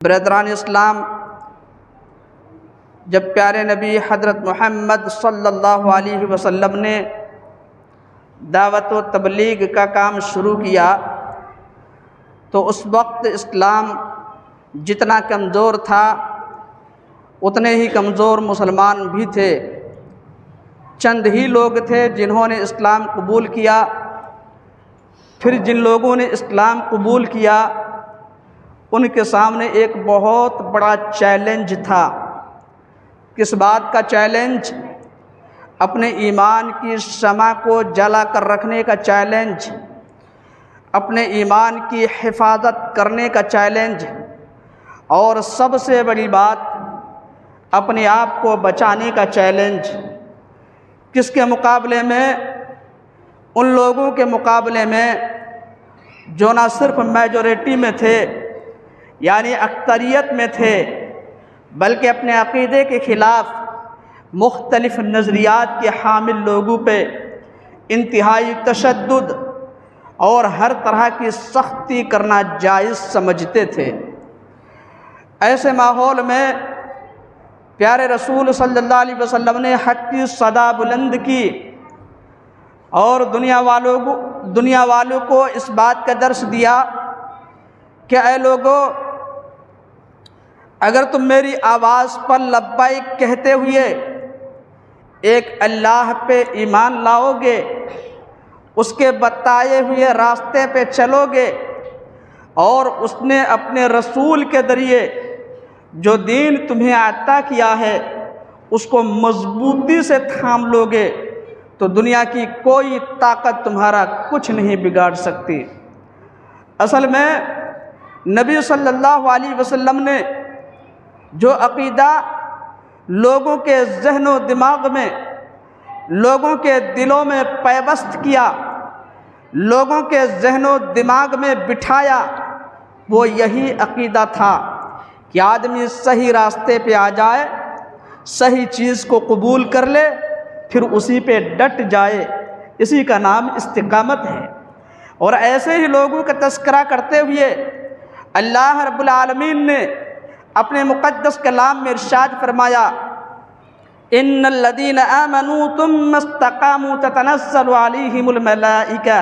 برادران اسلام، جب پیارے نبی حضرت محمد صلی اللہ علیہ وسلم نے دعوت و تبلیغ کا کام شروع کیا تو اس وقت اسلام جتنا کمزور تھا اتنے ہی کمزور مسلمان بھی تھے۔ چند ہی لوگ تھے جنہوں نے اسلام قبول کیا۔ پھر جن لوگوں نے اسلام قبول کیا ان کے سامنے ایک بہت بڑا چیلنج تھا۔ کس بات کا چیلنج؟ اپنے ایمان کی شمع کو جلا کر رکھنے کا چیلنج، اپنے ایمان کی حفاظت کرنے کا چیلنج، اور سب سے بڑی بات اپنے آپ کو بچانے کا چیلنج۔ کس کے مقابلے میں؟ ان لوگوں کے مقابلے میں جو نہ صرف میجورٹی میں تھے یعنی اکثریت میں تھے، بلکہ اپنے عقیدے کے خلاف مختلف نظریات کے حامل لوگوں پہ انتہائی تشدد اور ہر طرح کی سختی کرنا جائز سمجھتے تھے۔ ایسے ماحول میں پیارے رسول صلی اللہ علیہ وسلم نے حق کی صدا بلند کی اور دنیا والوں کو اس بات کا درس دیا کہ اے لوگو، اگر تم میری آواز پر لبیک کہتے ہوئے ایک اللہ پہ ایمان لاؤ گے، اس کے بتائے ہوئے راستے پہ چلو گے اور اس نے اپنے رسول کے ذریعے جو دین تمہیں عطا کیا ہے اس کو مضبوطی سے تھام لو گے تو دنیا کی کوئی طاقت تمہارا کچھ نہیں بگاڑ سکتی۔ اصل میں نبی صلی اللہ علیہ وسلم نے جو عقیدہ لوگوں کے ذہن و دماغ میں، لوگوں کے دلوں میں پیوست کیا، لوگوں کے ذہن و دماغ میں بٹھایا، وہ یہی عقیدہ تھا کہ آدمی صحیح راستے پہ آ جائے، صحیح چیز کو قبول کر لے، پھر اسی پہ ڈٹ جائے۔ اسی کا نام استقامت ہے۔ اور ایسے ہی لوگوں کا تذکرہ کرتے ہوئے اللہ رب العالمین نے اپنے مقدس کلام میں ارشاد فرمایا، ان الذین آمنوا ثم استقاموا تتنزل علیہم الملائکہ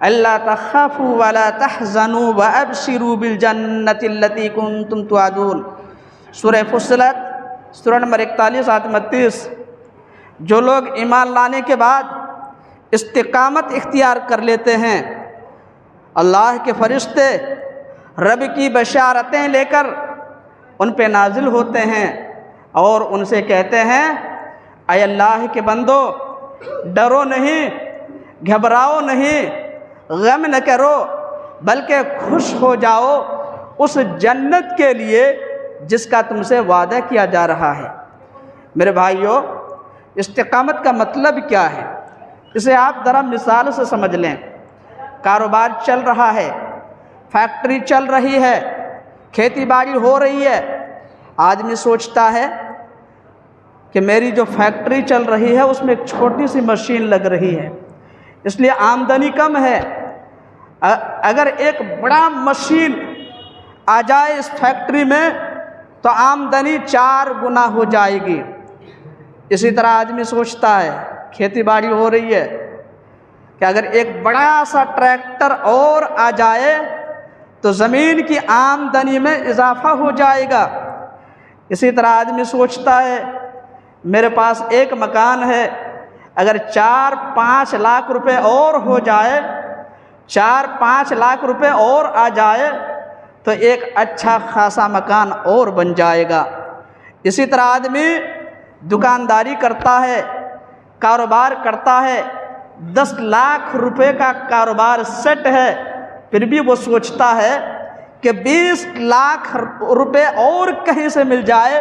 الا تخافوا ولا تحزنوا وابشروا بالجنۃ التي کنتم توعدون۔ سورہ فصلت سورہ نمبر 41 آیت 32۔ جو لوگ ایمان لانے کے بعد استقامت اختیار کر لیتے ہیں، اللہ کے فرشتے رب کی بشارتیں لے کر ان پہ نازل ہوتے ہیں اور ان سے کہتے ہیں، اے اللہ کے بندو، ڈرو نہیں، گھبراؤ نہیں، غم نہ کرو، بلکہ خوش ہو جاؤ اس جنت کے لیے جس کا تم سے وعدہ کیا جا رہا ہے۔ میرے بھائیو، استقامت کا مطلب کیا ہے؟ اسے آپ ذرا مثال سے سمجھ لیں۔ کاروبار چل رہا ہے، فیکٹری چل رہی ہے، کھیتی باڑی ہو رہی ہے۔ آدمی سوچتا ہے کہ میری جو فیکٹری چل رہی ہے اس میں ایک چھوٹی سی مشین لگ رہی ہے، اس لیے آمدنی کم ہے۔ اگر ایک بڑا مشین آ جائے اس فیکٹری میں تو آمدنی 4 گنا ہو جائے گی۔ اسی طرح آدمی سوچتا ہے، کھیتی باڑی ہو رہی ہے، کہ اگر ایک بڑا سا ٹریکٹر اور آ جائے تو زمین کی آمدنی میں اضافہ ہو جائے گا۔ اسی طرح آدمی سوچتا ہے، میرے پاس ایک مکان ہے، اگر 4-5 لاکھ روپے اور ہو جائے، 4-5 لاکھ روپے اور آ جائے تو ایک اچھا خاصا مکان اور بن جائے گا۔ اسی طرح آدمی دکانداری کرتا ہے، کاروبار کرتا ہے، 10 لاکھ روپے کا کاروبار سیٹ ہے، پھر بھی وہ سوچتا ہے کہ 20 لاکھ روپے اور کہیں سے مل جائے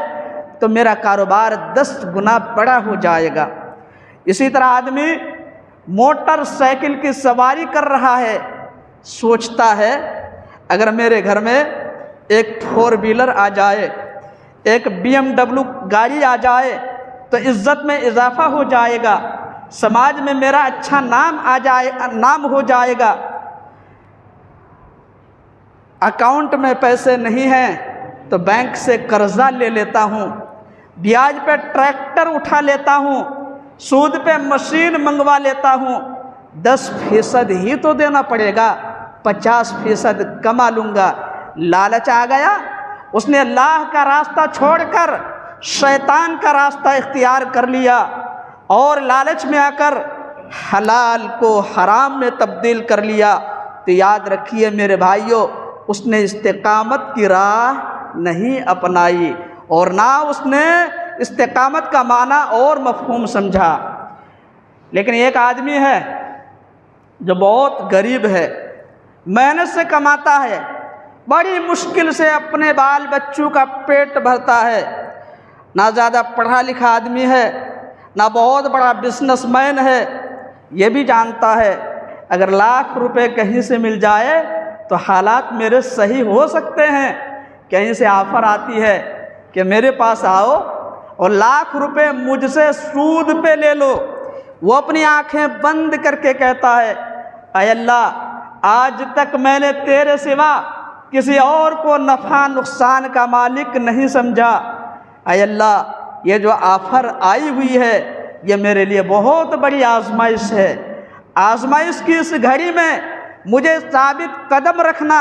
تو میرا کاروبار 10 گنا بڑا ہو جائے گا۔ اسی طرح آدمی موٹر سائیکل کی سواری کر رہا ہے، سوچتا ہے اگر میرے گھر میں ایک 4 ویلر آ جائے، ایک BMW گاڑی آ جائے تو عزت میں اضافہ ہو جائے گا، سماج میں میرا اچھا نام ہو جائے گا۔ اکاؤنٹ میں پیسے نہیں ہیں تو بینک سے قرضہ لے لیتا ہوں، بیاج پہ ٹریکٹر اٹھا لیتا ہوں، سود پہ مشین منگوا لیتا ہوں، 10% ہی تو دینا پڑے گا، 50% کما لوں گا۔ لالچ آ گیا، اس نے اللہ کا راستہ چھوڑ کر شیطان کا راستہ اختیار کر لیا، اور لالچ میں آ کر حلال کو حرام میں تبدیل کر لیا۔ تو یاد رکھیے میرے بھائیوں، اس نے استقامت کی راہ نہیں اپنائی، اور نہ اس نے استقامت کا معنی اور مفہوم سمجھا۔ لیکن ایک آدمی ہے جو بہت غریب ہے، محنت سے کماتا ہے، بڑی مشکل سے اپنے بال بچوں کا پیٹ بھرتا ہے، نہ زیادہ پڑھا لکھا آدمی ہے، نہ بہت بڑا بزنس مین ہے، یہ بھی جانتا ہے اگر ₹1,00,000 کہیں سے مل جائے تو حالات میرے صحیح ہو سکتے ہیں۔ کہیں سے آفر آتی ہے کہ میرے پاس آؤ اور ₹1,00,000 مجھ سے سود پہ لے لو، وہ اپنی آنکھیں بند کر کے کہتا ہے، اے اللہ، آج تک میں نے تیرے سوا کسی اور کو نفع نقصان کا مالک نہیں سمجھا، اے اللہ یہ جو آفر آئی ہوئی ہے یہ میرے لیے بہت بڑی آزمائش ہے، آزمائش کی اس گھڑی میں مجھے ثابت قدم رکھنا،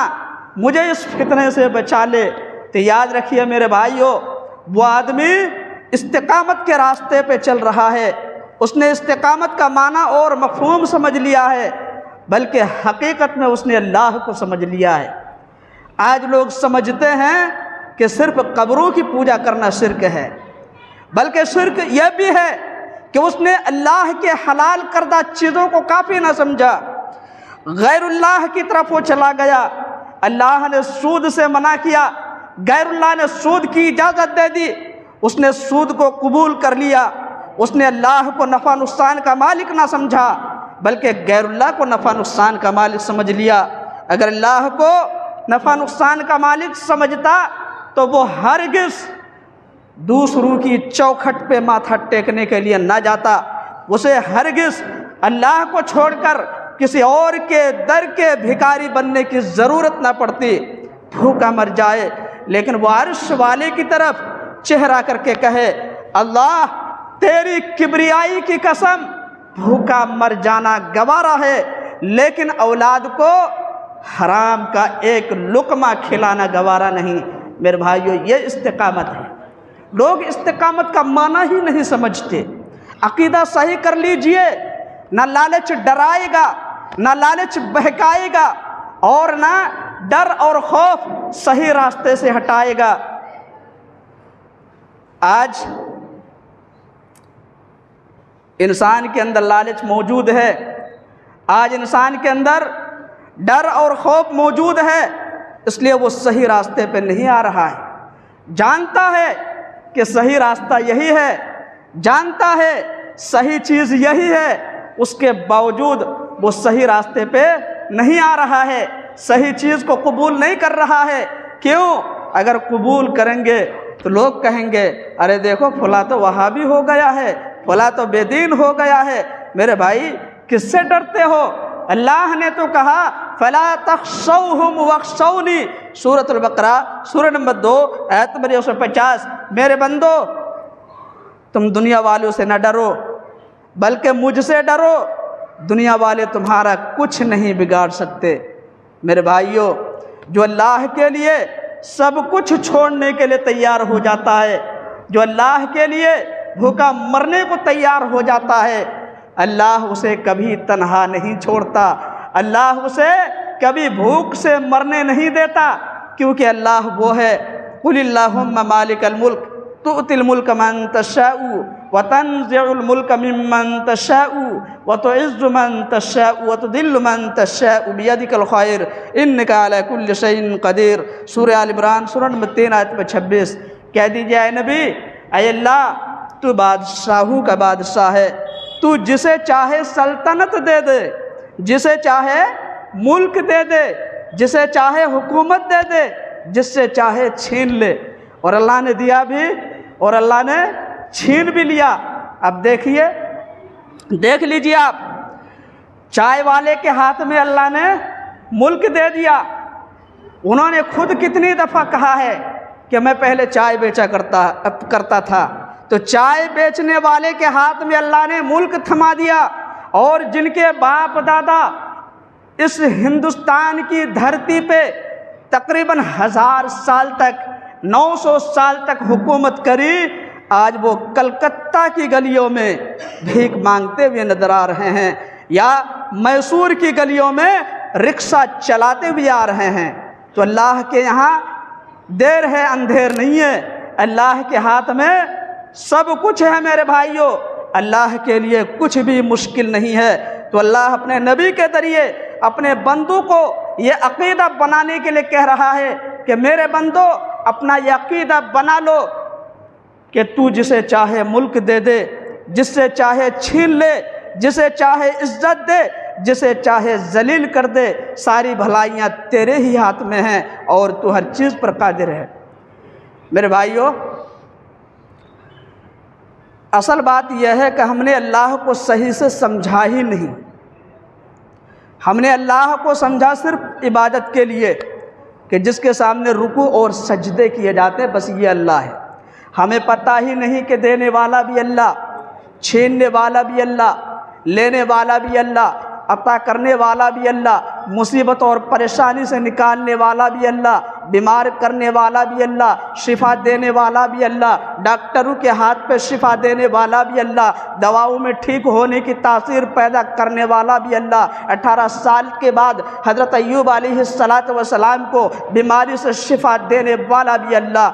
مجھے اس فتنے سے بچا لے۔ تو یاد رکھیے میرے بھائیوں، وہ آدمی استقامت کے راستے پہ چل رہا ہے، اس نے استقامت کا معنی اور مفہوم سمجھ لیا ہے، بلکہ حقیقت میں اس نے اللہ کو سمجھ لیا ہے۔ آج لوگ سمجھتے ہیں کہ صرف قبروں کی پوجا کرنا شرک ہے، بلکہ شرک یہ بھی ہے کہ اس نے اللہ کے حلال کردہ چیزوں کو کافی نہ سمجھا، غیر اللہ کی طرف وہ چلا گیا۔ اللہ نے سود سے منع کیا، غیر اللہ نے سود کی اجازت دے دی، اس نے سود کو قبول کر لیا، اس نے اللہ کو نفع نقصان کا مالک نہ سمجھا بلکہ غیر اللہ کو نفع نقصان کا مالک سمجھ لیا۔ اگر اللہ کو نفع نقصان کا مالک سمجھتا تو وہ ہرگز دوسروں کی چوکھٹ پہ ماتھا ٹیکنے کے لیے نہ جاتا، اسے ہرگز اللہ کو چھوڑ کر کسی اور کے در کے بھکاری بننے کی ضرورت نہ پڑتی، بھوکا مر جائے لیکن وہ عرش والے کی طرف چہرہ کر کے کہے، اللہ تیری کبریائی کی قسم، بھوکا مر جانا گوارا ہے لیکن اولاد کو حرام کا ایک لقمہ کھلانا گوارا نہیں۔ میرے بھائیو، یہ استقامت ہے۔ لوگ استقامت کا معنی ہی نہیں سمجھتے۔ عقیدہ صحیح کر لیجئے، نہ لالچ ڈرائے گا، نہ لالچ بہکائے گا، اور نہ ڈر اور خوف صحیح راستے سے ہٹائے گا۔ آج انسان کے اندر لالچ موجود ہے، آج انسان کے اندر ڈر اور خوف موجود ہے، اس لیے وہ صحیح راستے پہ نہیں آ رہا ہے۔ جانتا ہے کہ صحیح راستہ یہی ہے، جانتا ہے صحیح چیز یہی ہے، اس کے باوجود وہ صحیح راستے پہ نہیں آ رہا ہے، صحیح چیز کو قبول نہیں کر رہا ہے۔ کیوں؟ اگر قبول کریں گے تو لوگ کہیں گے، ارے دیکھو فلاں تو وہابی ہو گیا ہے، فلاں تو بے دین ہو گیا ہے۔ میرے بھائی، کس سے ڈرتے ہو؟ اللہ نے تو کہا فَلَا تَخْشَوْهُمْ وَاخْشَوْنِي، سورۃ البقرہ سورہ نمبر 2 آیت نمبر 150۔ میرے بندو، تم دنیا والوں سے نہ ڈرو بلکہ مجھ سے ڈرو، دنیا والے تمہارا کچھ نہیں بگاڑ سکتے۔ میرے بھائیوں، جو اللہ کے لیے سب کچھ چھوڑنے کے لیے تیار ہو جاتا ہے، جو اللہ کے لیے بھوکا مرنے کو تیار ہو جاتا ہے، اللہ اسے کبھی تنہا نہیں چھوڑتا، اللہ اسے کبھی بھوک سے مرنے نہیں دیتا، کیونکہ اللہ وہ ہے، قُلِ اللَّهُمَّ مَالِكَ الْمُلْكِ تُؤْتِي الْمُلْكَ مَن تَشَاءُ وَتَنزِعُ الْمُلْكَ مِمَّن تَشَاءُ وَتُعِزُّ مَن تَشَاءُ وَتُذِلُّ مَن تَشَاءُ بِيَدِكَ الْخَيْرُ إِنَّكَ عَلَى كُلِّ شَيْءٍ قَدِيرٌ، سورہ آل عمران سورہ نمبر 3 آیت نمبر 26۔ کہہ دیجئے اے نبی، اے اللہ تو بادشاہوں کا بادشاہ ہے، تو جسے چاہے سلطنت دے دے، جسے چاہے ملک دے دے، جسے چاہے حکومت دے دے، جس سے چاہے چھین لے، اور اللہ نے دیا بھی اور اللہ نے چھین بھی لیا۔ اب دیکھیے، دیکھ لیجئے آپ، چائے والے کے ہاتھ میں اللہ نے ملک دے دیا، انہوں نے خود کتنی دفعہ کہا ہے کہ میں پہلے چائے بیچا کرتا تھا، تو چائے بیچنے والے کے ہاتھ میں اللہ نے ملک تھما دیا، اور جن کے باپ دادا اس ہندوستان کی دھرتی پہ تقریباً 1000 سال تک، 900 سال تک حکومت کری، آج وہ کلکتہ کی گلیوں میں بھیک مانگتے ہوئے نظر آ رہے ہیں، یا میسور کی گلیوں میں رکشہ چلاتے ہوئے آ رہے ہیں۔ تو اللہ کے یہاں دیر ہے اندھیر نہیں ہے، اللہ کے ہاتھ میں سب کچھ ہے میرے بھائیوں، اللہ کے لیے کچھ بھی مشکل نہیں ہے۔ تو اللہ اپنے نبی کے ذریعے اپنے بندوں کو یہ عقیدہ بنانے کے لیے کہہ رہا ہے کہ میرے بندو اپنا یہ عقیدہ بنا لو کہ تو جسے چاہے ملک دے دے، جس سے چاہے چھین لے، جسے چاہے عزت دے، جسے چاہے ذلیل کر دے، ساری بھلائیاں تیرے ہی ہاتھ میں ہیں اور تو ہر چیز پر قادر ہے۔ میرے بھائیوں، اصل بات یہ ہے کہ ہم نے اللہ کو صحیح سے سمجھا ہی نہیں۔ ہم نے اللہ کو سمجھا صرف عبادت کے لیے کہ جس کے سامنے رکوع اور سجدے کیے جاتے ہیں، بس یہ اللہ ہے۔ ہمیں پتہ ہی نہیں کہ دینے والا بھی اللہ، چھیننے والا بھی اللہ، لینے والا بھی اللہ، عطا کرنے والا بھی اللہ، مصیبت اور پریشانی سے نکالنے والا بھی اللہ، بیمار کرنے والا بھی اللہ، شفا دینے والا بھی اللہ، ڈاکٹروں کے ہاتھ پہ شفا دینے والا بھی اللہ، دواؤں میں ٹھیک ہونے کی تاثیر پیدا کرنے والا بھی اللہ۔ 18 سال کے بعد حضرت ایوب علیہ السلام کو بیماری سے شفا دینے والا بھی اللہ۔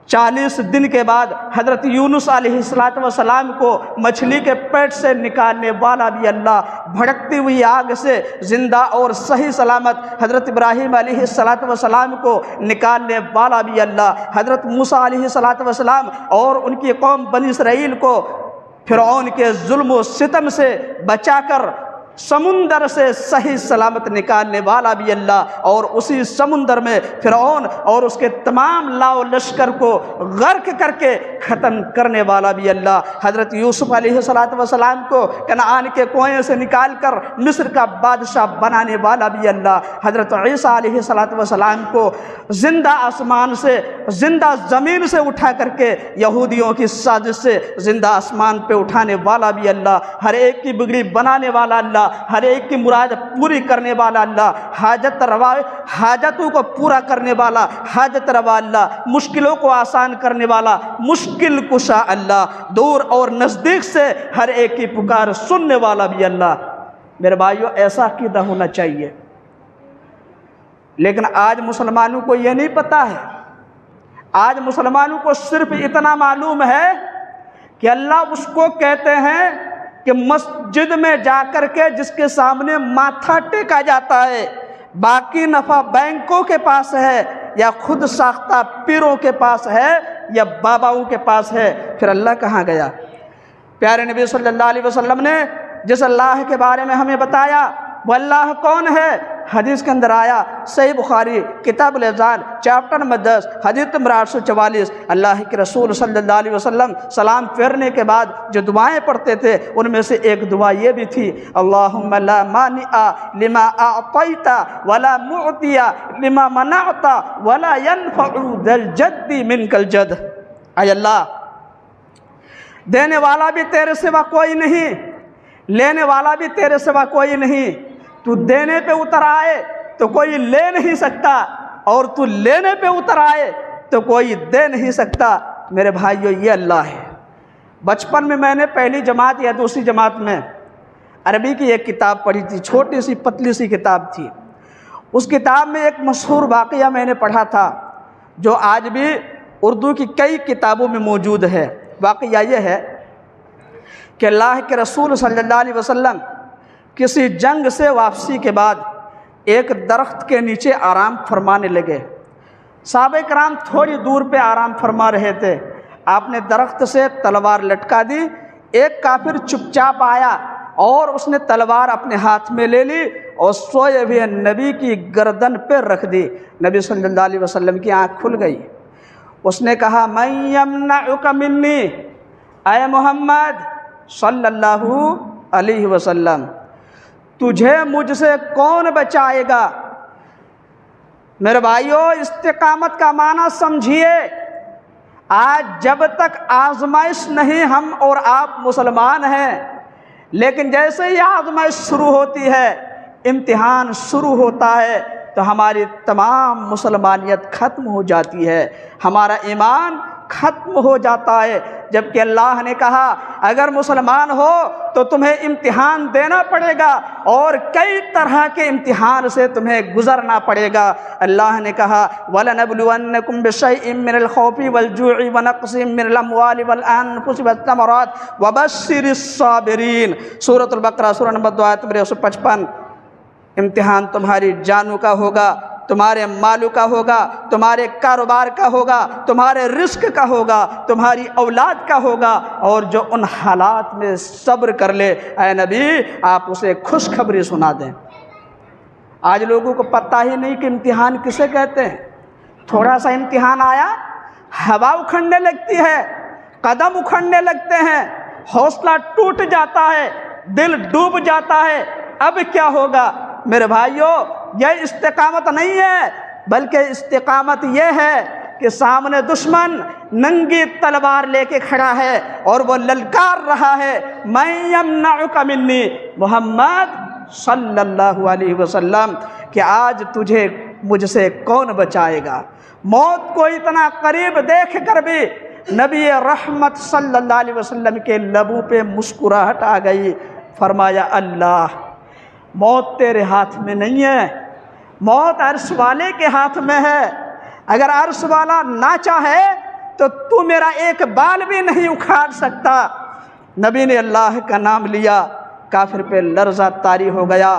40 دن کے بعد حضرت یونس علیہ السلام کو مچھلی کے پیٹ سے نکالنے والا بھی اللہ۔ بھڑکتی ہوئی آگ سے زندہ اور صحیح سلامت حضرت ابراہیم علیہ السلام کو نکالنے والا بھی اللہ۔ حضرت موسیٰ علیہ السلام اور ان کی قوم بنی اسرائیل کو فرعون کے ظلم و ستم سے بچا کر سمندر سے صحیح سلامت نکالنے والا بھی اللہ، اور اسی سمندر میں فرعون اور اس کے تمام لاؤ لشکر کو غرق کر کے ختم کرنے والا بھی اللہ۔ حضرت یوسف علیہ السلام کو کنعان کے کنویں سے نکال کر مصر کا بادشاہ بنانے والا بھی اللہ۔ حضرت عیسیٰ علیہ السلام کو زندہ آسمان سے، زندہ زمین سے اٹھا کر کے یہودیوں کی سازش سے زندہ آسمان پہ اٹھانے والا بھی اللہ۔ ہر ایک کی بگڑی بنانے والا اللہ، ہر ایک کی مراد پوری کرنے والا اللہ، حاجتوں کو پورا کرنے والا حاجت روا اللہ، مشکلوں کو آسان کرنے والا مشکل کشا اللہ، دور اور نزدیک سے ہر ایک کی پکار سننے والا بھی اللہ۔ میرے بھائیوں، ایسا عقیدہ ہونا چاہیے، لیکن آج مسلمانوں کو یہ نہیں پتہ ہے۔ آج مسلمانوں کو صرف اتنا معلوم ہے کہ اللہ اس کو کہتے ہیں کہ مسجد میں جا کر کے جس کے سامنے ماتھا ٹیکا جاتا ہے، باقی نفع بینکوں کے پاس ہے یا خود ساختہ پیروں کے پاس ہے یا باباؤں کے پاس ہے، پھر اللہ کہاں گیا؟ پیارے نبی صلی اللہ علیہ وسلم نے جس اللہ کے بارے میں ہمیں بتایا وہ اللہ کون ہے؟ حدیث کے اندر آیا، صحیح بخاری کتاب الاذان چیپٹر نمبر 10 حدیث نمبر 844، اللہ کے رسول صلی اللہ علیہ وسلم سلام پھیرنے کے بعد جو دعائیں پڑھتے تھے ان میں سے ایک دعا یہ بھی تھی، اللہم لا مانع لما اعطیت ولا معطی لما منعت ولا ينفع ذا الجد منک الجد۔ اے اللہ، دینے والا بھی تیرے سوا کوئی نہیں، لینے والا بھی تیرے سوا کوئی نہیں، تو دینے پہ اتر آئے تو کوئی لے نہیں سکتا، اور تو لینے پہ اتر آئے تو کوئی دے نہیں سکتا۔ میرے بھائیو، یہ اللہ ہے۔ بچپن میں میں نے پہلی جماعت یا دوسری جماعت میں عربی کی ایک کتاب پڑھی تھی، چھوٹی سی پتلی سی کتاب تھی۔ اس کتاب میں ایک مشہور واقعہ میں نے پڑھا تھا جو آج بھی اردو کی کئی کتابوں میں موجود ہے۔ واقعہ یہ ہے کہ اللہ کے رسول صلی اللہ علیہ وسلم کسی جنگ سے واپسی کے بعد ایک درخت کے نیچے آرام فرمانے لگے۔ صحابہ کرام تھوڑی دور پہ آرام فرما رہے تھے، آپ نے درخت سے تلوار لٹکا دی۔ ایک کافر چپ چاپ آیا اور اس نے تلوار اپنے ہاتھ میں لے لی اور سوئے ہوئے نبی کی گردن پہ رکھ دی۔ نبی صلی اللہ علیہ وسلم کی آنکھ کھل گئی۔ اس نے کہا، من یمنعک منی، اے محمد صلی اللہ علیہ وسلم، تجھے مجھ سے کون بچائے گا؟ میرے بھائیوں، استقامت کا معنی سمجھیے۔ آج جب تک آزمائش نہیں، ہم اور آپ مسلمان ہیں، لیکن جیسے ہی آزمائش شروع ہوتی ہے، امتحان شروع ہوتا ہے، تو ہماری تمام مسلمانیت ختم ہو جاتی ہے، ہمارا ایمان ختم ہو جاتا ہے۔ جبکہ اللہ نے کہا اگر مسلمان ہو تو تمہیں امتحان دینا پڑے گا، اور کئی طرح کے امتحان سے تمہیں گزرنا پڑے گا۔ اللہ نے کہا وَلَنَبْلُوَنَّكُمْ بِشَيْءٍ مِّنَ الْخَوْفِ وَالْجُوعِ وَنَقْصٍ مِّنَ الْأَمْوَالِ وَالْأَنفُسِ وَالثَّمَرَاتِ وَبَشِّرِ الصَّابِرِينَ۔ سورۃ البقرہ سورہ نمبر 2 آیت نمبر 155۔ امتحان تمہاری جانوں کا ہوگا، تمہارے مالوں کا ہوگا، تمہارے کاروبار کا ہوگا، تمہارے رزق کا ہوگا، تمہاری اولاد کا ہوگا، اور جو ان حالات میں صبر کر لے، اے نبی آپ اسے خوشخبری سنا دیں۔ آج لوگوں کو پتہ ہی نہیں کہ امتحان کسے کہتے ہیں۔ تھوڑا سا امتحان آیا، ہوا اکھڑنے لگتی ہے، قدم اکھڑنے لگتے ہیں، حوصلہ ٹوٹ جاتا ہے، دل ڈوب جاتا ہے۔ اب کیا ہوگا؟ میرے بھائیوں، یہ استقامت نہیں ہے، بلکہ استقامت یہ ہے کہ سامنے دشمن ننگی تلوار لے کے کھڑا ہے اور وہ للکار رہا ہے من یمنعک منی، محمد صلی اللہ علیہ وسلم، کہ آج تجھے مجھ سے کون بچائے گا۔ موت کو اتنا قریب دیکھ کر بھی نبی رحمت صلی اللہ علیہ وسلم کے لبوں پہ مسکراہٹ آ گئی۔ فرمایا اللہ، موت تیرے ہاتھ میں نہیں ہے، موت عرش والے کے ہاتھ میں ہے۔ اگر عرش والا نہ چاہے تو میرا ایک بال بھی نہیں اکھاڑ سکتا۔ نبی نے اللہ کا نام لیا، کافر پہ لرزہ طاری ہو گیا،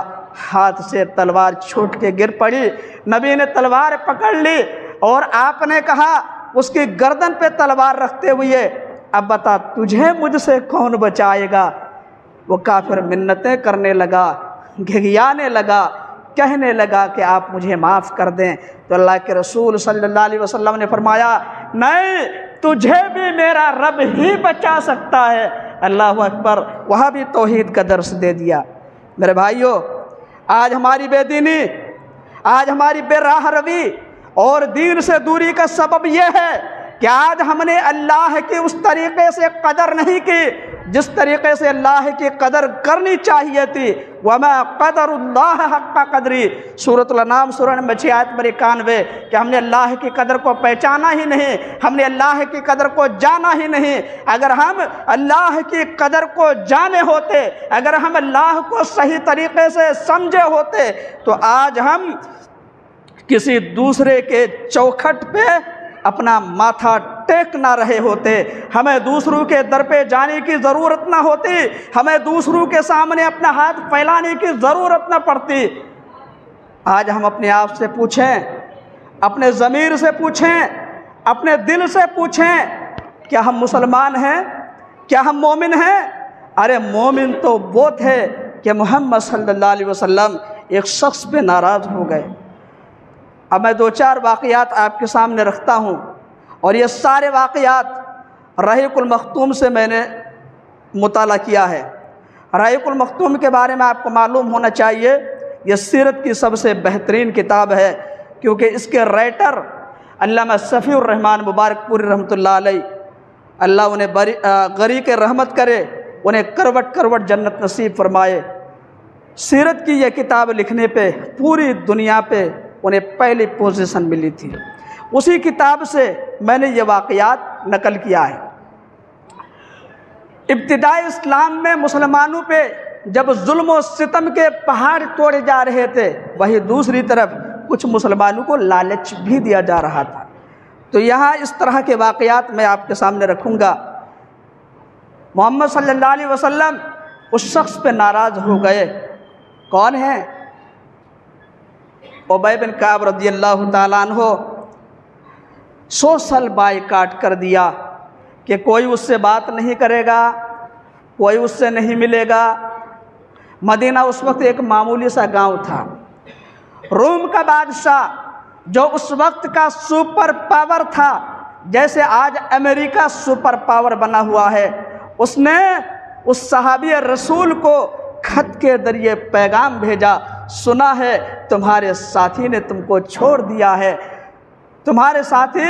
ہاتھ سے تلوار چھوٹ کے گر پڑی۔ نبی نے تلوار پکڑ لی اور آپ نے کہا اس کی گردن پہ تلوار رکھتے ہوئے، اب بتا تجھے مجھ سے کون بچائے گا؟ وہ کافر منتیں کرنے لگا، گھگیانے لگا، کہنے لگا کہ آپ مجھے معاف کر دیں۔ تو اللہ کے رسول صلی اللہ علیہ وسلم نے فرمایا نہیں، تجھے بھی میرا رب ہی بچا سکتا ہے۔ اللہ اکبر، وہاں بھی توحید کا درس دے دیا۔ میرے بھائیوں، آج ہماری بے دینی، آج ہماری بے راہ روی اور دین سے دوری کا سبب یہ ہے کہ آج ہم نے اللہ کی اس طریقے سے قدر نہیں کی جس طریقے سے اللہ کی قدر کرنی چاہیے تھی۔ وَمَا قَدَرُ اللَّهَ حَقَّ قَدْرِهِ، سورۃ الانعام سورہ نمبر 6 آیت نمبر 91، کہ ہم نے اللہ کی قدر کو پہچانا ہی نہیں، ہم نے اللہ کی قدر کو جانا ہی نہیں۔ اگر ہم اللہ کی قدر کو جانے ہوتے، اگر ہم اللہ کو صحیح طریقے سے سمجھے ہوتے، تو آج ہم کسی دوسرے کے چوکھٹ پہ اپنا ماتھا ٹیک نہ رہے ہوتے، ہمیں دوسروں کے در پہ جانے کی ضرورت نہ ہوتی، ہمیں دوسروں کے سامنے اپنا ہاتھ پھیلانے کی ضرورت نہ پڑتی۔ آج ہم اپنے آپ سے پوچھیں، اپنے ضمیر سے پوچھیں، اپنے دل سے پوچھیں، کیا ہم مسلمان ہیں؟ کیا ہم مومن ہیں؟ ارے مومن تو وہ تھے کہ محمد صلی اللہ علیہ وسلم ایک شخص پہ ناراض ہو گئے۔ اب میں 2-4 واقعات آپ کے سامنے رکھتا ہوں، اور یہ سارے واقعات رحیق المختوم سے میں نے مطالعہ کیا ہے۔ رحیق المختوم کے بارے میں آپ کو معلوم ہونا چاہیے، یہ سیرت کی سب سے بہترین کتاب ہے، کیونکہ اس کے رائٹر علامہ صفی الرحمن مبارک پوری رحمۃ اللہ علیہ، اللہ انہیں غریق رحمت کرے، انہیں کروٹ کروٹ جنت نصیب فرمائے۔ سیرت کی یہ کتاب لکھنے پہ پوری دنیا پہ انہیں پہلی پوزیشن ملی تھی۔ اسی کتاب سے میں نے یہ واقعات نقل کیا ہے۔ ابتدائی اسلام میں مسلمانوں پہ جب ظلم و ستم کے پہاڑ توڑے جا رہے تھے، وہی دوسری طرف کچھ مسلمانوں کو لالچ بھی دیا جا رہا تھا۔ تو یہاں اس طرح کے واقعات میں آپ کے سامنے رکھوں گا۔ محمد صلی اللہ علیہ وسلم اس شخص پہ ناراض ہو گئے۔ کون ہیں؟ ابی بن کعب رضی اللہ تعالیٰ عنہ۔ سوشل بائیکاٹ کر دیا کہ کوئی اس سے بات نہیں کرے گا، کوئی اس سے نہیں ملے گا۔ مدینہ اس وقت ایک معمولی سا گاؤں تھا۔ روم کا بادشاہ جو اس وقت کا سپر پاور تھا، جیسے آج امریکہ سپر پاور بنا ہوا ہے، اس نے اس صحابی رسول کو خط کے ذریعے پیغام بھیجا، سنا ہے تمہارے ساتھی نے تم کو چھوڑ دیا ہے، تمہارے ساتھی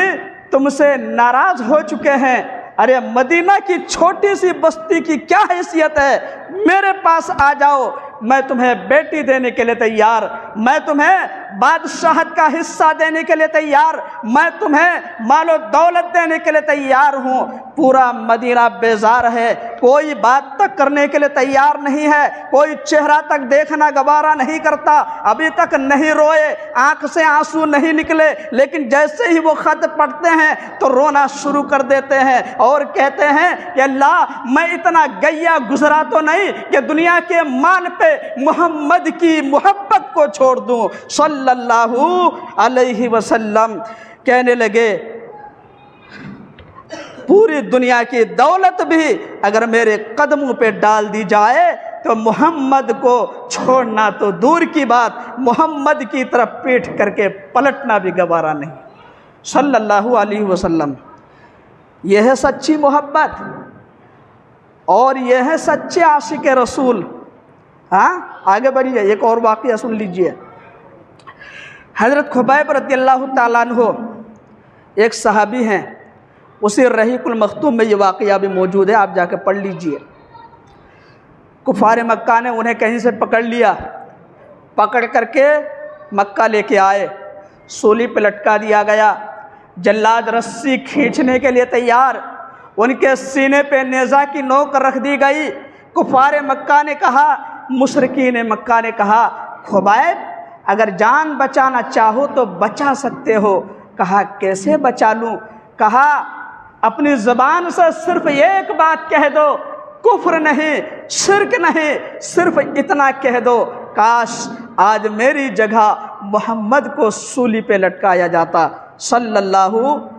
تم سے ناراض ہو چکے ہیں۔ ارے مدینہ کی چھوٹی سی بستی کی کیا حیثیت ہے، میرے پاس آ جاؤ، میں تمہیں بیٹی دینے کے لیے تیار، میں تمہیں بادشاہت کا حصہ دینے کے لیے تیار، میں تمہیں مال و دولت دینے کے لیے تیار ہوں۔ پورا مدینہ بیزار ہے، کوئی بات تک کرنے کے لیے تیار نہیں ہے، کوئی چہرہ تک دیکھنا گوارا نہیں کرتا، ابھی تک نہیں روئے، آنکھ سے آنسو نہیں نکلے، لیکن جیسے ہی وہ خط پڑھتے ہیں تو رونا شروع کر دیتے ہیں اور کہتے ہیں کہ اللہ میں اتنا گیا گزرا تو نہیں کہ دنیا کے مال پہ محمد کی محبت کو چھوڑ دوں صلی اللہ علیہ وسلم۔ کہنے لگے پوری دنیا کی دولت بھی اگر میرے قدموں پہ ڈال دی جائے تو محمد کو چھوڑنا تو دور کی بات، محمد کی طرف پیٹھ کر کے پلٹنا بھی گوارا نہیں صلی اللہ علیہ وسلم۔ یہ ہے سچی محبت اور یہ ہے سچے عاشق رسول۔ ہاں آگے بڑھیے، ایک اور واقعہ سن لیجئے۔ حضرت خبیب رضی اللہ تعالیٰ عنہ ایک صحابی ہیں، اسی رحیق المختوم میں یہ واقعہ بھی موجود ہے، آپ جا کے پڑھ لیجئے۔ کفار مکہ نے انہیں کہیں سے پکڑ لیا، پکڑ کر کے مکہ لے کے آئے، سولی پہ لٹکا دیا گیا، جلاد رسی کھینچنے کے لیے تیار، ان کے سینے پہ نیزہ کی نوک رکھ دی گئی۔ کفار مکہ نے کہا، مشرکین مکہ نے کہا، خبیب اگر جان بچانا چاہو تو بچا سکتے ہو۔ کہا کیسے بچا لوں؟ کہا اپنی زبان سے صرف ایک بات کہہ دو، کفر نہیں، شرک نہیں، صرف اتنا کہہ دو، کاش آج میری جگہ محمد کو سولی پہ لٹکایا جاتا صلی اللہ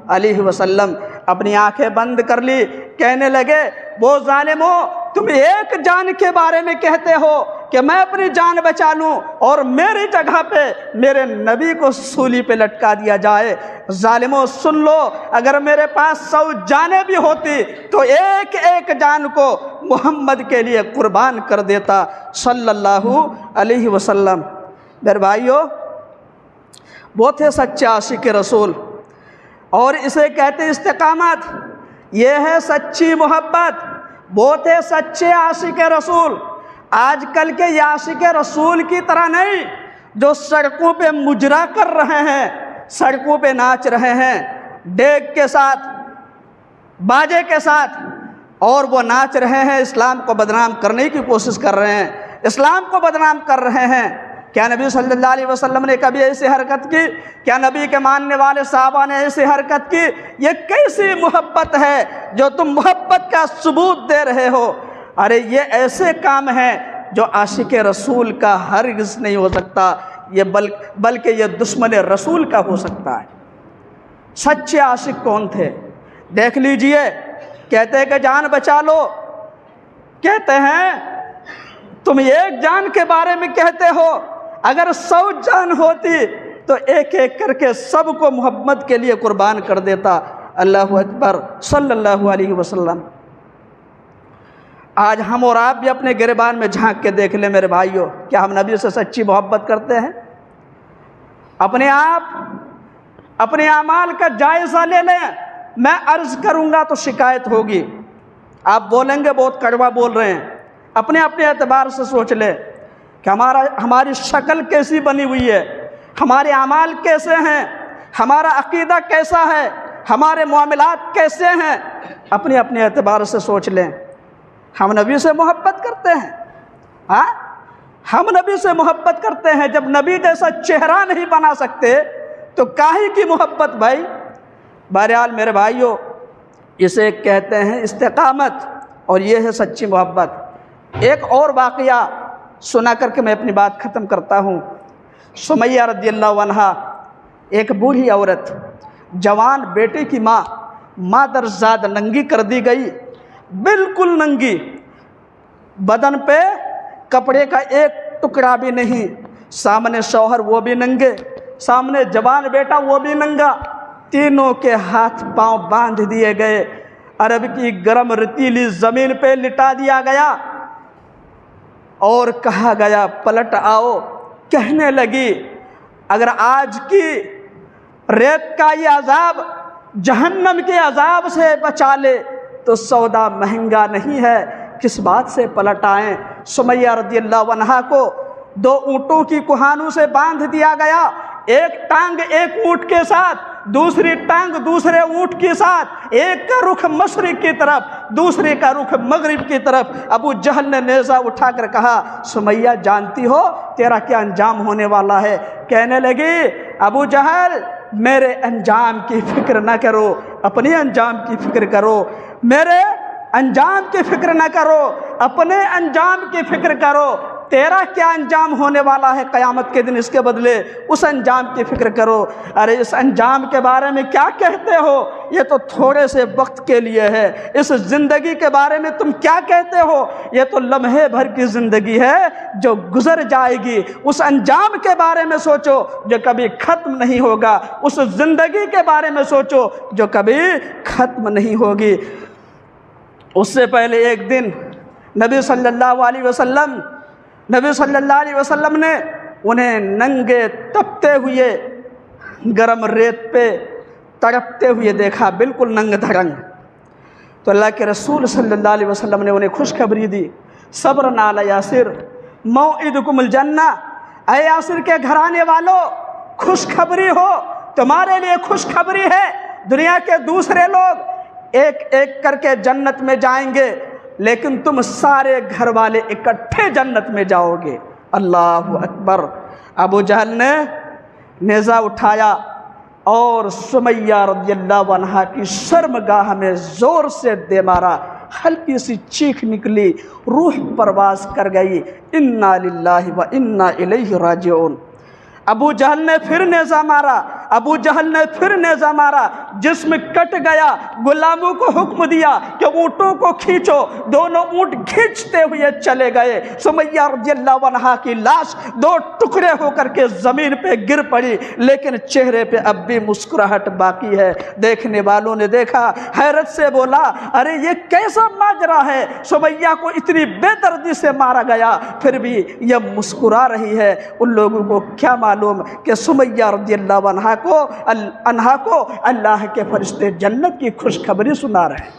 علیہ وسلم۔ اپنی آنکھیں بند کر لی، کہنے لگے وہ ظالمو تم ایک جان کے بارے میں کہتے ہو کہ میں اپنی جان بچا لوں اور میری جگہ پہ میرے نبی کو سولی پہ لٹکا دیا جائے۔ ظالمو سن لو، اگر میرے پاس 100 جانیں بھی ہوتی تو ایک ایک جان کو محمد کے لیے قربان کر دیتا صلی اللہ علیہ وسلم۔ میرے بھائیو، وہ تھے سچے عاشق رسول، اور اسے کہتے استقامت، یہ ہے سچی محبت۔ وہ تھے سچے عاشق رسول۔ آج کل کے یہ عاشق رسول کی طرح نہیں جو سڑکوں پہ مجرا کر رہے ہیں، سڑکوں پہ ناچ رہے ہیں ڈیگ کے ساتھ، باجے کے ساتھ، اور وہ ناچ رہے ہیں، اسلام کو بدنام کرنے کی کوشش کر رہے ہیں، اسلام کو بدنام کر رہے ہیں۔ کیا نبی صلی اللہ علیہ وسلم نے کبھی ایسی حرکت کی؟ کیا نبی کے ماننے والے صحابہ نے ایسی حرکت کی؟ یہ کیسی محبت ہے جو تم محبت کا ثبوت دے رہے ہو؟ ارے یہ ایسے کام ہیں جو عاشق رسول کا ہرگز نہیں ہو سکتا، یہ بلکہ یہ دشمن رسول کا ہو سکتا ہے۔ سچے عاشق کون تھے؟ دیکھ لیجئے، کہتے ہیں کہ جان بچا لو، کہتے ہیں تم ایک جان کے بارے میں کہتے ہو، اگر 100 جان ہوتی تو ایک ایک کر کے سب کو محمد کے لیے قربان کر دیتا۔ اللہ اکبر صلی اللہ علیہ وسلم۔ آج ہم اور آپ بھی اپنے گریبان میں جھانک کے دیکھ لیں میرے بھائیوں، کیا ہم نبی سے سچی محبت کرتے ہیں؟ اپنے آپ اپنے اعمال کا جائزہ لے لیں۔ میں عرض کروں گا تو شکایت ہوگی، آپ بولیں گے بہت کڑوا بول رہے ہیں، اپنے اعتبار سے سوچ لیں کہ ہماری شکل کیسی بنی ہوئی ہے، ہمارے اعمال کیسے ہیں، ہمارا عقیدہ کیسا ہے، ہمارے معاملات کیسے ہیں، اپنے اعتبار سے سوچ لیں۔ ہم نبی سے محبت کرتے ہیں، ہاں ہم نبی سے محبت کرتے ہیں، جب نبی جیسا چہرہ نہیں بنا سکتے تو کاہے کی محبت بھائی؟ بہرحال میرے بھائیوں، اسے کہتے ہیں استقامت، اور یہ ہے سچی محبت۔ ایک اور واقعہ سنا کر کے میں اپنی بات ختم کرتا ہوں۔ سمیہ رضی اللہ عنہا، ایک بوڑھی عورت، جوان بیٹے کی ماں، مادرزاد ننگی کر دی گئی، بالکل ننگی، بدن پہ کپڑے کا ایک ٹکڑا بھی نہیں، سامنے شوہر وہ بھی ننگے، سامنے جوان بیٹا وہ بھی ننگا، تینوں کے ہاتھ پاؤں باندھ دیے گئے، عرب کی گرم رتیلی زمین پہ لٹا دیا گیا اور کہا گیا پلٹ آؤ، کہنے لگی اگر آج کی ریت کا یہ عذاب جہنم کے عذاب سے بچا لے تو سودا مہنگا نہیں ہے، کس بات سے پلٹ آئیں۔ سمیہ رضی اللہ عنہا کو 2 اونٹوں کی کوہانوں سے باندھ دیا گیا، ایک ٹانگ ایک اونٹ کے ساتھ، دوسری ٹانگ دوسرے اونٹ کے ساتھ، ایک کا رخ مشرق کی طرف دوسرے کا رخ مغرب کی طرف۔ ابو جہل نے نیزہ اٹھا کر کہا سمیہ جانتی ہو تیرا کیا انجام ہونے والا ہے؟ کہنے لگی ابو جہل میرے انجام کی فکر نہ کرو، اپنے انجام کی فکر کرو، میرے انجام کی فکر نہ کرو، اپنے انجام کی فکر کرو، تیرا کیا انجام ہونے والا ہے قیامت کے دن، اس کے بدلے اس انجام کی فکر کرو۔ ارے اس انجام کے بارے میں کیا کہتے ہو؟ یہ تو تھوڑے سے وقت کے لیے ہے۔ اس زندگی کے بارے میں تم کیا کہتے ہو؟ یہ تو لمحے بھر کی زندگی ہے جو گزر جائے گی۔ اس انجام کے بارے میں سوچو جو کبھی ختم نہیں ہوگا، اس زندگی کے بارے میں سوچو جو کبھی ختم نہیں ہوگی۔ اس سے پہلے ایک دن نبی صلی اللہ علیہ وسلم نے انہیں ننگے تپتے ہوئے گرم ریت پہ تڑپتے ہوئے دیکھا، بالکل ننگ دھڑنگ۔ تو اللہ کے رسول صلی اللہ علیہ وسلم نے انہیں خوشخبری دی، صبر علی یاسر موعدکم الجنہ، اے یاسر کے گھرانے والوں خوشخبری ہو، تمہارے لیے خوشخبری ہے، دنیا کے دوسرے لوگ ایک ایک کر کے جنت میں جائیں گے لیکن تم سارے گھر والے اکٹھے جنت میں جاؤ گے۔ اللہ اکبر۔ ابو جہل نے نیزہ اٹھایا اور سمیہ رضی اللہ عنہا کی شرمگاہ میں زور سے دے مارا، ہلکی سی چیخ نکلی، روح پرواز کر گئی۔ انا للہ و انا الیہ راجعون۔ ابو جہل نے پھر نیزہ مارا، ابو جہل نے پھر نیزہ مارا، جسم کٹ گیا۔ غلاموں کو حکم دیا کہ اونٹوں کو کھینچو، دونوں اونٹ کھینچتے ہوئے چلے گئے۔ سمیہ رضی اللہ عنہا کی لاش 2 ٹکڑے ہو کر کے زمین پہ گر پڑی، لیکن چہرے پہ اب بھی مسکراہٹ باقی ہے۔ دیکھنے والوں نے دیکھا، حیرت سے بولا ارے یہ کیسا ماجرا ہے، سمیہ کو اتنی بے دردی سے مارا گیا پھر بھی یہ مسکرا رہی ہے۔ ان لوگوں کو کیا معلوم کہ سمیہ رضی اللہ عنہا کو اللہ کے فرشتے جنت کی خوشخبری سنا رہے ہیں۔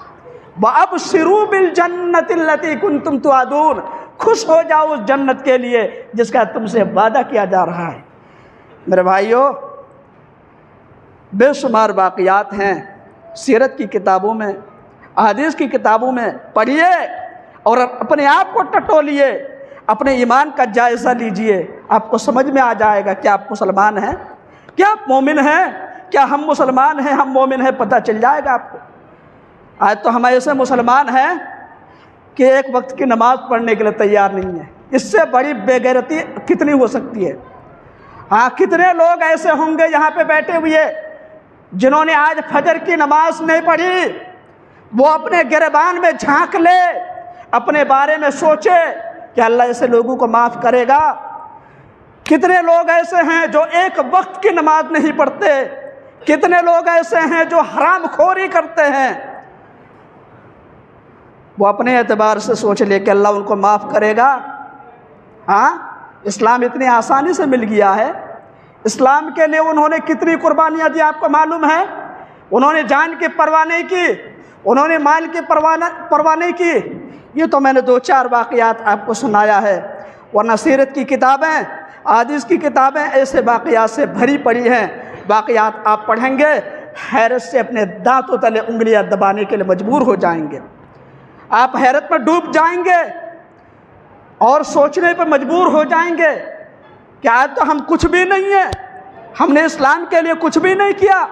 وَأَبْشِرُوا بِالْجَنَّةِ الَّتِي كُنْتُمْ تُوعَدُونَ، خوش ہو جاؤ اس جنت کے لیے جس کا تم سے وعدہ کیا جا رہا ہے۔ میرے بھائیو، بے شمار واقعات ہیں سیرت کی کتابوں میں، احادیث کی کتابوں میں، پڑھیے اور اپنے آپ کو ٹٹولیے، اپنے ایمان کا جائزہ لیجئے، آپ کو سمجھ میں آ جائے گا کہ آپ مسلمان ہیں، کیا آپ مومن ہیں، کیا ہم مسلمان ہیں، ہم مومن ہیں، پتہ چل جائے گا آپ کو۔ آج تو ہم ایسے مسلمان ہیں کہ ایک وقت کی نماز پڑھنے کے لیے تیار نہیں ہیں، اس سے بڑی بے غیرتی کتنی ہو سکتی ہے؟ ہاں، کتنے لوگ ایسے ہوں گے یہاں پہ بیٹھے ہوئے جنہوں نے آج فجر کی نماز نہیں پڑھی، وہ اپنے گریبان میں جھانک لے، اپنے بارے میں سوچے کہ اللہ ایسے لوگوں کو معاف کرے گا۔ کتنے لوگ ایسے ہیں جو ایک وقت کی نماز نہیں پڑھتے، کتنے لوگ ایسے ہیں جو حرام خوری کرتے ہیں، وہ اپنے اعتبار سے سوچ لے کہ اللہ ان کو معاف کرے گا۔ ہاں، اسلام اتنی آسانی سے مل گیا ہے، اسلام کے لیے انہوں نے کتنی قربانیاں دی آپ کو معلوم ہے؟ انہوں نے جان کی پرواہ نہیں کی، انہوں نے مال کی پرواہ نہیں کی۔ یہ تو میں نے 2-4 واقعات آپ کو سنایا ہے، ورنہ سیرت کی کتابیں، احادیث کی کتابیں ایسے واقعات سے بھری پڑی ہیں۔ واقعات آپ پڑھیں گے حیرت سے اپنے دانتوں تلے انگلیاں دبانے کے لیے مجبور ہو جائیں گے، آپ حیرت میں ڈوب جائیں گے اور سوچنے پہ مجبور ہو جائیں گے کہ آج تو ہم کچھ بھی نہیں ہیں، ہم نے اسلام کے لیے کچھ بھی نہیں کیا،